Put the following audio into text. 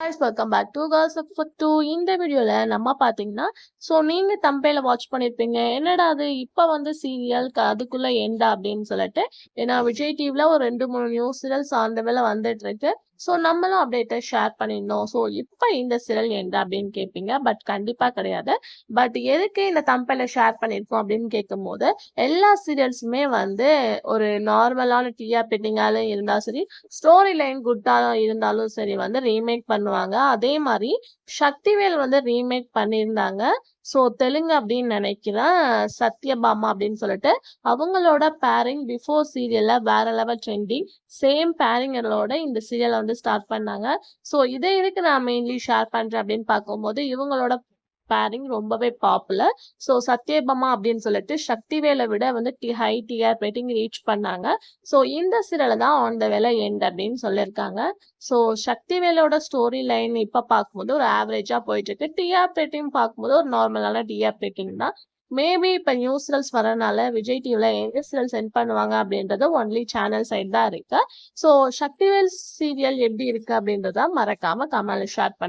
guys, welcome back to Girls for 2. இந்த வீடியோல நம்ம பாத்தீங்கன்னா நீங்க தம்பையில வாட்ச் பண்ணிருப்பீங்க, என்னடா அது இப்ப வந்து சீரியல் அதுக்குள்ள எண்டா அப்படின்னு சொல்லிட்டு. ஏன்னா விஜய் டிவில ஒரு 2-3 நியூ சீரியல்ஸ் அந்த வேலை வந்துட்டு இருக்கு. நம்மளும் அப்டேட்டை ஷேர் பண்ணியிருந்தோம். இப்ப இந்த சீரியல் எண்டா அப்படின்னு கேட்பீங்க, பட் கண்டிப்பா கிடையாது. பட் எதுக்கு இந்த தம்பையில ஷேர் பண்ணிருக்கோம் அப்படின்னு கேட்கும் போது, எல்லா சீரியல்ஸுமே வந்து ஒரு நார்மலான டிஆர்பிட்டிங்கால இருந்தா சரி, ஸ்டோரி லைன் குட்டா இருந்தாலும் சரி வந்து ரீமேக் பண்ணுவாங்க. அதே மாதிரி சக்திவேல் வந்து ரீமேக் பண்ணியிருந்தாங்க. தெலுங்கு அப்படின்னு நினைக்கிறேன், சத்யபாமா அப்படின்னு சொல்லிட்டு. அவங்களோட பேரிங் பிஃபோர் சீரியல்ல வேற லெவல் ட்ரெண்டிங். சேம் பேரிங்களோட இந்த சீரியலை வந்து ஸ்டார்ட் பண்ணாங்க. இதை எதுக்கு நான் மெயின்லி ஷேர் பண்றேன் அப்படின்னு பார்க்கும்போது, இவங்களோட பேரிங் ரொம்பவே பாப்புலர். சத்யபாமா அப்படின்னு சொல்லிட்டு சக்திவேலை விட வந்து ஹை டிஆர் ரேட்டிங் ரீச் பண்ணாங்க. இந்த சீரியலை தான் ஆன் த வேலை எண்ட் அப்படின்னு சொல்லியிருக்காங்க. சக்திவேலோட ஸ்டோரி லைன் இப்ப பார்க்கும்போது ஒரு ஆவரேஜா போயிட்டு இருக்கு. டிஆர் ரேட்டிங் பார்க்கும்போது ஒரு நார்மலான டிஆர் ரேட்டிங் தான். மேபி இப்ப நியூ சீரியல்ஸ் வரனால விஜய் டிவில எங்க சீரியல் சென்ட் பண்ணுவாங்க அப்படின்றது ஒன்லி சேனல் சைட் தான் இருக்கு. சக்திவேல் சீரியல் எப்படி இருக்கு அப்படின்றத மறக்காம கமெண்ட்ல ஷேர் பண்ணுங்க.